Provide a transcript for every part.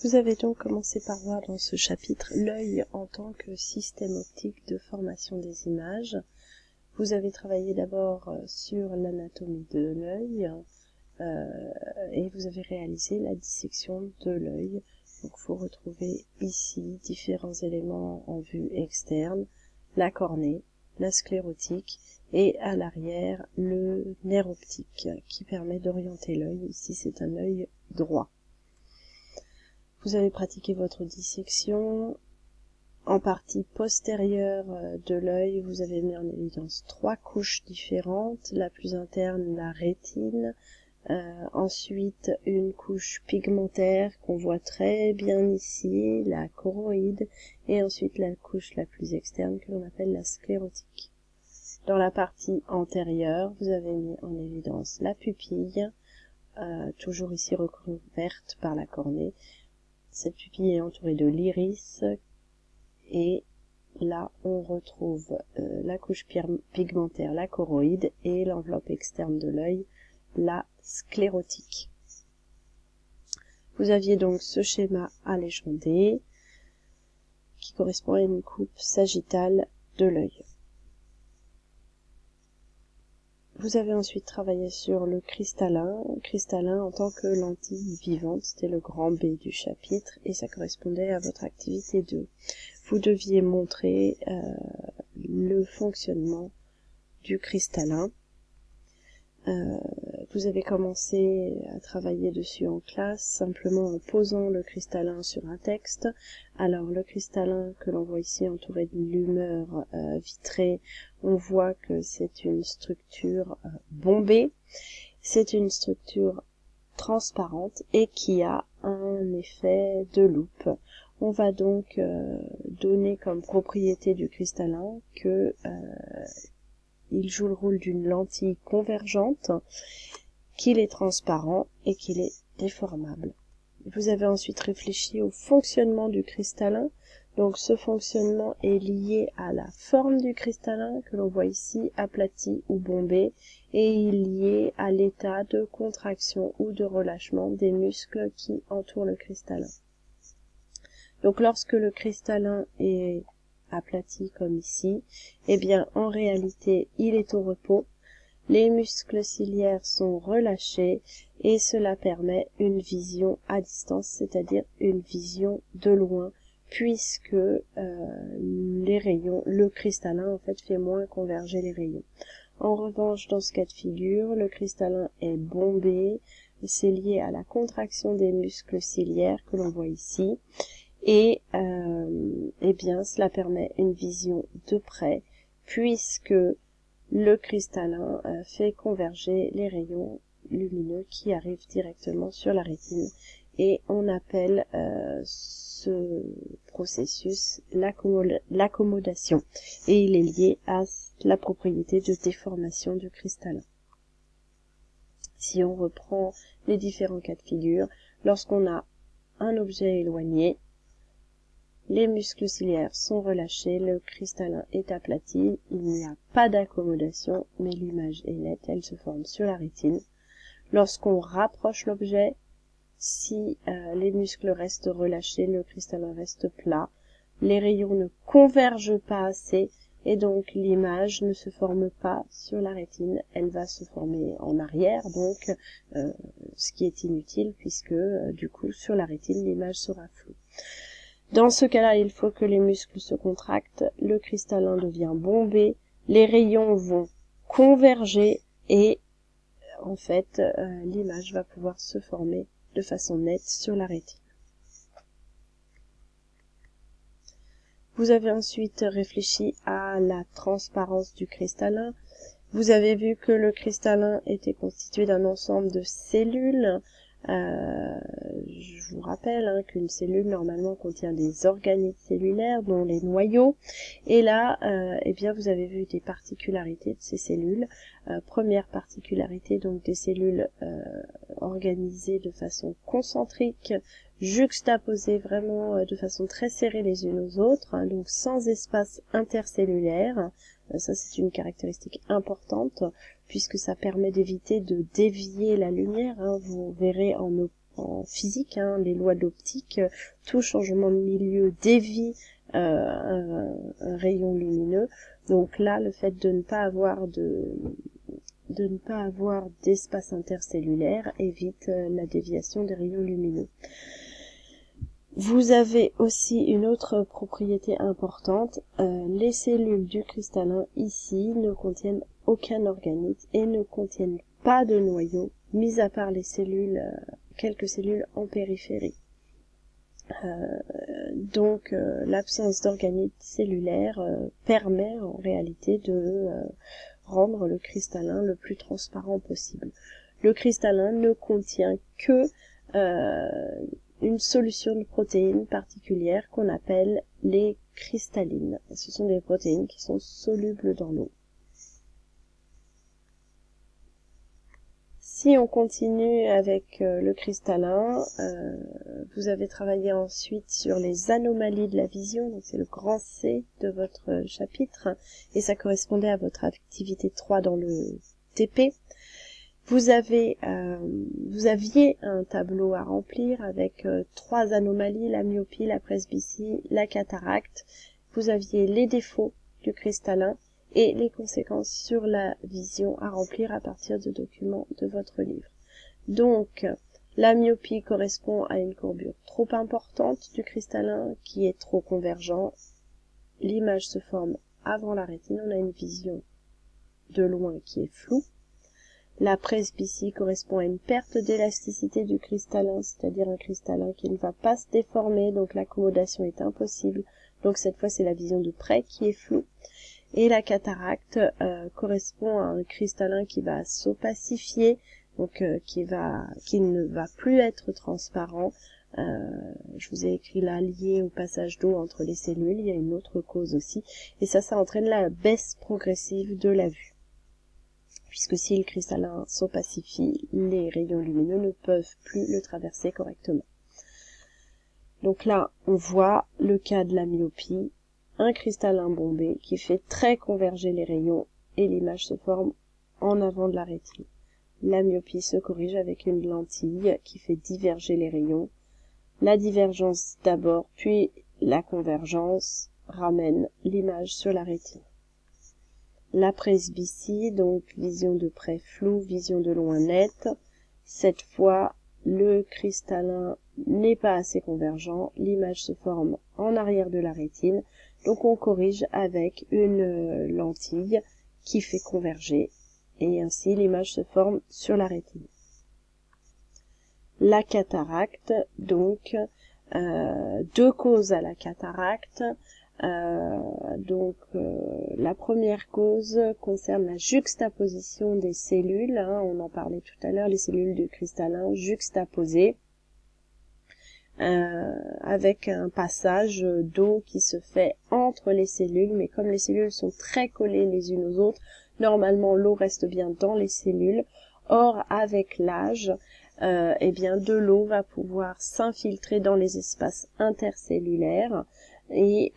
Vous avez donc commencé par voir dans ce chapitre l'œil en tant que système optique de formation des images. Vous avez travaillé d'abord sur l'anatomie de l'œil et vous avez réalisé la dissection de l'œil. Donc vous retrouvez ici différents éléments en vue externe, la cornée, la sclérotique et à l'arrière le nerf optique qui permet d'orienter l'œil. Ici c'est un œil droit. Vous avez pratiqué votre dissection. En partie postérieure de l'œil, vous avez mis en évidence 3 couches différentes. La plus interne, la rétine. Ensuite, une couche pigmentaire qu'on voit très bien ici, la choroïde. Et ensuite, la couche la plus externe que l'on appelle la sclérotique. Dans la partie antérieure, vous avez mis en évidence la pupille, toujours ici recouverte par la cornée. Cette pupille est entourée de l'iris et là on retrouve la couche pigmentaire, la choroïde et l'enveloppe externe de l'œil, la sclérotique. Vous aviez donc ce schéma allégendé qui correspond à une coupe sagittale de l'œil. Vous avez ensuite travaillé sur le cristallin en tant que lentille vivante, c'était le grand B du chapitre, et ça correspondait à votre activité 2. Vous deviez montrer le fonctionnement du cristallin. Vous avez commencé à travailler dessus en classe, simplement en posant le cristallin sur un texte. Alors le cristallin que l'on voit ici entouré d'une lumeur vitrée, on voit que c'est une structure bombée, c'est une structure transparente et qui a un effet de loupe. On va donc donner comme propriété du cristallin que il joue le rôle d'une lentille convergente, qu'il est transparent et qu'il est déformable. Vous avez ensuite réfléchi au fonctionnement du cristallin. Donc ce fonctionnement est lié à la forme du cristallin que l'on voit ici, aplati ou bombé, et il est lié à l'état de contraction ou de relâchement des muscles qui entourent le cristallin. Donc lorsque le cristallin est aplati comme ici, eh bien en réalité il est au repos, les muscles ciliaires sont relâchés et cela permet une vision à distance, c'est-à-dire une vision de loin, puisque les rayons, le cristallin en fait fait moins converger les rayons. En revanche, dans ce cas de figure, le cristallin est bombé, c'est lié à la contraction des muscles ciliaires que l'on voit ici. Et eh bien cela permet une vision de près puisque le cristallin fait converger les rayons lumineux qui arrivent directement sur la rétine et on appelle ce processus l'accommodation et il est lié à la propriété de déformation du cristallin. Si on reprend les différents cas de figure, lorsqu'on a un objet éloigné, les muscles ciliaires sont relâchés, le cristallin est aplati, il n'y a pas d'accommodation, mais l'image est nette, elle se forme sur la rétine. Lorsqu'on rapproche l'objet, si les muscles restent relâchés, le cristallin reste plat, les rayons ne convergent pas assez, et donc l'image ne se forme pas sur la rétine, elle va se former en arrière, donc ce qui est inutile, puisque du coup sur la rétine l'image sera floue. Dans ce cas-là, il faut que les muscles se contractent, le cristallin devient bombé, les rayons vont converger et en fait l'image va pouvoir se former de façon nette sur la rétine. Vous avez ensuite réfléchi à la transparence du cristallin. Vous avez vu que le cristallin était constitué d'un ensemble de cellules. Je vous rappelle qu'une cellule normalement contient des organites cellulaires dont les noyaux et là eh bien vous avez vu des particularités de ces cellules. Première particularité donc des cellules organisées de façon concentrique, juxtaposées vraiment de façon très serrée les unes aux autres, donc sans espace intercellulaire. Ça c'est une caractéristique importante puisque ça permet d'éviter de dévier la lumière. Vous verrez en physique, hein, les lois de l'optique, tout changement de milieu dévie un rayon lumineux. Donc là, le fait de ne pas avoir d'espace intercellulaire évite la déviation des rayons lumineux. Vous avez aussi une autre propriété importante, les cellules du cristallin ici ne contiennent aucun organite et ne contiennent pas de noyau, mis à part les cellules, quelques cellules en périphérie. Donc l'absence d'organite cellulaire permet en réalité de rendre le cristallin le plus transparent possible. Le cristallin ne contient que une solution de protéines particulières qu'on appelle les cristallines. Ce sont des protéines qui sont solubles dans l'eau. Si on continue avec le cristallin, vous avez travaillé ensuite sur les anomalies de la vision, donc c'est le grand C de votre chapitre, et ça correspondait à votre activité 3 dans le TP. Vous aviez un tableau à remplir avec 3 anomalies, la myopie, la presbytie, la cataracte. Vous aviez les défauts du cristallin et les conséquences sur la vision à remplir à partir de documents de votre livre. Donc, la myopie correspond à une courbure trop importante du cristallin qui est trop convergent. L'image se forme avant la rétine, on a une vision de loin qui est floue. La presbytie correspond à une perte d'élasticité du cristallin, c'est-à-dire un cristallin qui ne va pas se déformer, donc l'accommodation est impossible. Donc cette fois, c'est la vision de près qui est floue. Et la cataracte correspond à un cristallin qui va s'opacifier, donc qui ne va plus être transparent. Je vous ai écrit là, lié au passage d'eau entre les cellules, il y a une autre cause aussi. Et ça entraîne la baisse progressive de la vue. Puisque si le cristallin s'opacifie, les rayons lumineux ne peuvent plus le traverser correctement. Donc là, on voit le cas de la myopie, un cristallin bombé qui fait très converger les rayons et l'image se forme en avant de la rétine. La myopie se corrige avec une lentille qui fait diverger les rayons. La divergence d'abord, puis la convergence ramène l'image sur la rétine. La presbytie, donc vision de près floue, vision de loin nette. Cette fois, le cristallin n'est pas assez convergent, l'image se forme en arrière de la rétine, donc on corrige avec une lentille qui fait converger, et ainsi l'image se forme sur la rétine. La cataracte, donc, 2 causes à la cataracte. La première cause concerne la juxtaposition des cellules, hein, on en parlait tout à l'heure, les cellules du cristallin juxtaposées avec un passage d'eau qui se fait entre les cellules, mais comme les cellules sont très collées les unes aux autres, normalement l'eau reste bien dans les cellules. Or, avec l'âge, eh bien de l'eau va pouvoir s'infiltrer dans les espaces intercellulaires et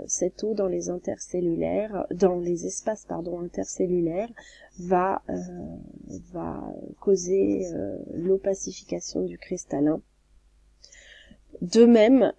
cette eau dans les espaces intercellulaires va causer l'opacification du cristallin. De même,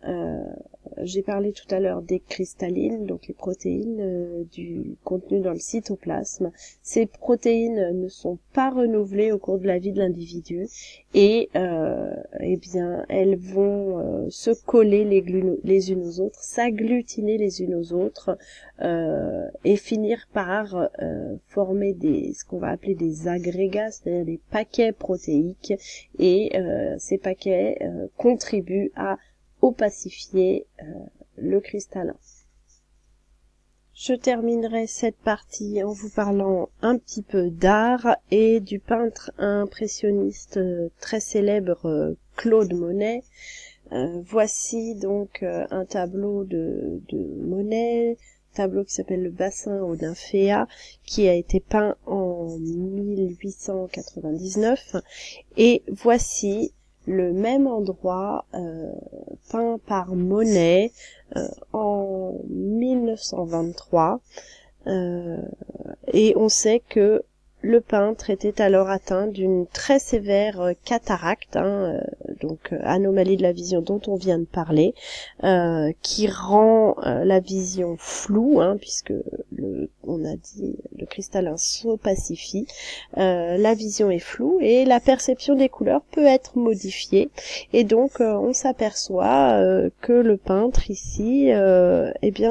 j'ai parlé tout à l'heure des cristallines, donc les protéines du contenu dans le cytoplasme. Ces protéines ne sont pas renouvelées au cours de la vie de l'individu et eh bien elles vont se coller les unes aux autres, s'agglutiner les unes aux autres et finir par former ce qu'on va appeler des agrégats, c'est-à-dire des paquets protéiques, et ces paquets contribuent à opacifier le cristallin. Je terminerai cette partie en vous parlant un petit peu d'art et du peintre impressionniste très célèbre Claude Monet. Voici donc un tableau de Monet, tableau qui s'appelle le Bassin aux Nymphéas, qui a été peint en 1899, et voici le même endroit peint par Monet en 1923, et on sait que le peintre était alors atteint d'une très sévère cataracte, donc anomalie de la vision dont on vient de parler, qui rend la vision floue, puisque on a dit le cristallin s'opacifie, la vision est floue et la perception des couleurs peut être modifiée, et donc on s'aperçoit que le peintre ici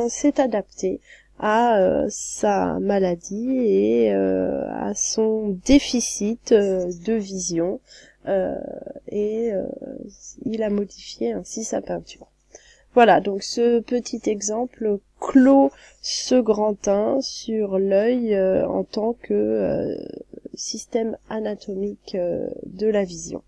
s'est adapté à sa maladie et à son déficit de vision, il a modifié ainsi sa peinture. Voilà, donc ce petit exemple clôt ce grand 1 sur l'œil en tant que système anatomique de la vision.